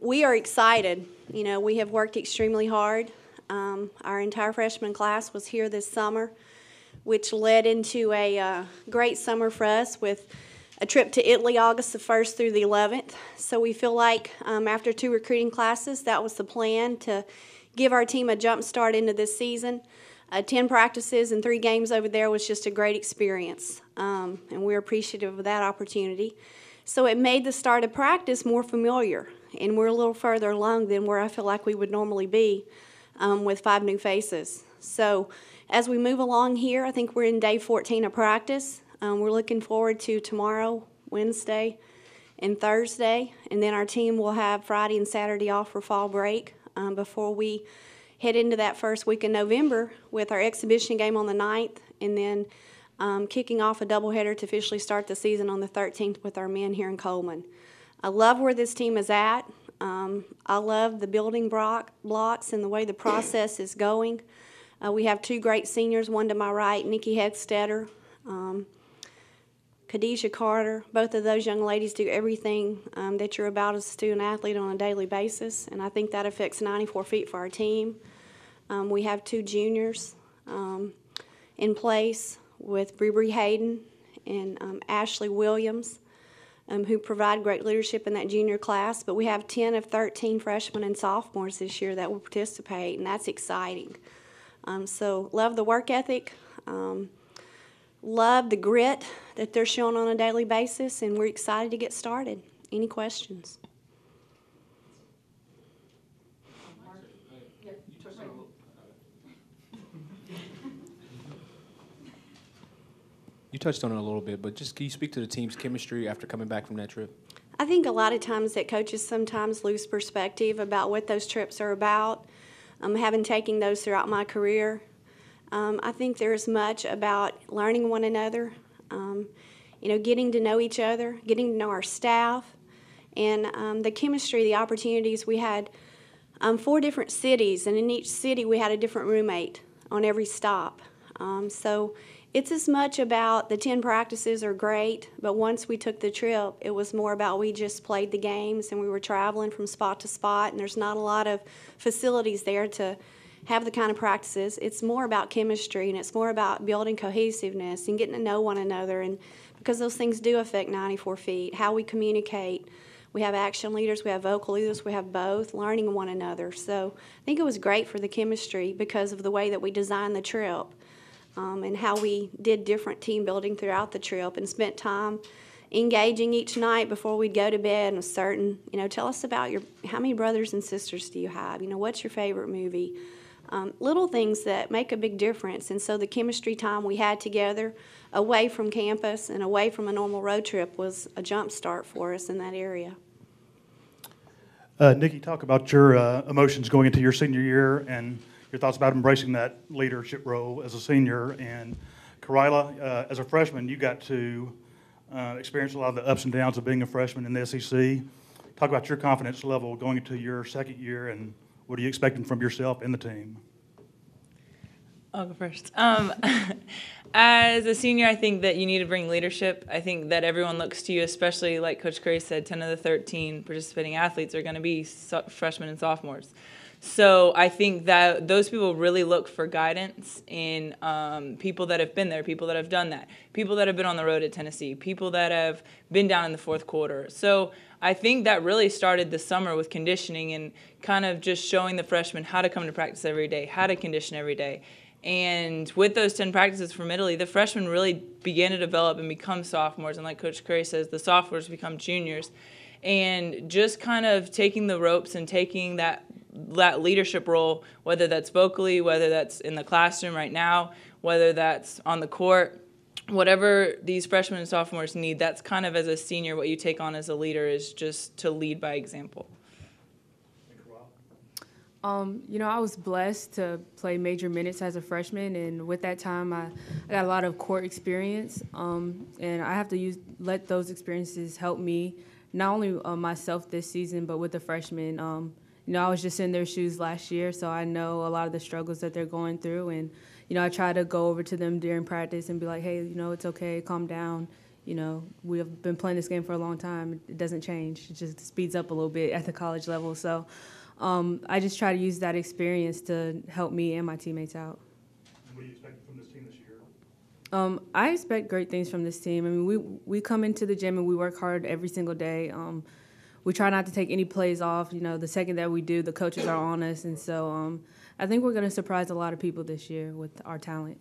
We are excited. You know, we have worked extremely hard. Our entire freshman class was here this summer, which led into a great summer for us with a trip to Italy August the 1st through the 11th. So we feel like after 2 recruiting classes, that was the plan to give our team a jump start into this season. 10 practices and 3 games over there was just a great experience, and we're appreciative of that opportunity. So it made the start of practice more familiar, and we're a little further along than where I feel like we would normally be with 5 new faces. So as we move along here, I think we're in day 14 of practice. We're looking forward to tomorrow, Wednesday, and Thursday, and then our team will have Friday and Saturday off for fall break before we head into that first week in November with our exhibition game on the 9th, and then kicking off a doubleheader to officially start the season on the 13th with our men here in Coleman. I love where this team is at. I love the building blocks and the way the process is going. We have 2 great seniors, one to my right, Nikki Hegstetter, Khadijah Carter. Both of those young ladies do everything that you're about as a student athlete on a daily basis, and I think that affects 94 feet for our team. We have 2 juniors in place with Bree Hayden and Ashley Williams, who provide great leadership in that junior class. But we have 10 of 13 freshmen and sophomores this year that will participate, and that's exciting. So love the work ethic. Love the grit that they're showing on a daily basis, and we're excited to get started. Any questions? You touched on it a little bit, but just can you speak to the team's chemistry after coming back from that trip? I think a lot of times that coaches sometimes lose perspective about what those trips are about. Having taken those throughout my career, I think there's much about learning one another, getting to know each other, getting to know our staff, and the chemistry, the opportunities. We had 4 different cities, and in each city we had a different roommate on every stop. So it's as much about the 10 practices are great, but once we took the trip, it was more about we just played the games, and we were traveling from spot to spot, and there's not a lot of facilities there to have the kind of practices. It's more about chemistry, and it's more about building cohesiveness and getting to know one another, and because those things do affect 94 feet, how we communicate. We have action leaders, we have vocal leaders, we have both, learning one another. So I think it was great for the chemistry because of the way that we designed the trip and how we did different team building throughout the trip and spent time engaging each night before we'd go to bed and a certain, tell us about how many brothers and sisters do you have? What's your favorite movie? Little things that make a big difference. And so the chemistry time we had together away from campus and away from a normal road trip was a jump start for us in that area. Nikki, talk about your emotions going into your senior year and your thoughts about embracing that leadership role as a senior. And Karyla, as a freshman, you got to experience a lot of the ups and downs of being a freshman in the SEC. Talk about your confidence level going into your second year, and what are you expecting from yourself and the team? I'll go first. As a senior, I think that you need to bring leadership. I think that everyone looks to you, especially like Coach Curry said, 10 of the 13 participating athletes are going to be freshmen and sophomores. So I think that those people really look for guidance in people that have been there, people that have done that, people that have been on the road at Tennessee, people that have been down in the fourth quarter. So I think that really started this summer with conditioning and kind of just showing the freshmen how to come to practice every day, how to condition every day. And with those 10 practices from Italy, the freshmen really began to develop and become sophomores. And like Coach Curry says, the sophomores become juniors. And just kind of taking the ropes and taking that leadership role, whether that's vocally, whether that's in the classroom right now, whether that's on the court, whatever these freshmen and sophomores need, that's kind of as a senior what you take on as a leader is just to lead by example. I was blessed to play major minutes as a freshman, and with that time, I got a lot of court experience, and I have to let those experiences help me, not only myself this season, but with the freshmen. I was just in their shoes last year, so I know a lot of the struggles that they're going through, and I try to go over to them during practice and be like, hey, it's okay, calm down. we have been playing this game for a long time. It doesn't change. It just speeds up a little bit at the college level. So I just try to use that experience to help me and my teammates out. What do you expect from this team this year? I expect great things from this team. I mean, we come into the gym and we work hard every single day. We try not to take any plays off. The second that we do, the coaches are on us. And so I think we're going to surprise a lot of people this year with our talent.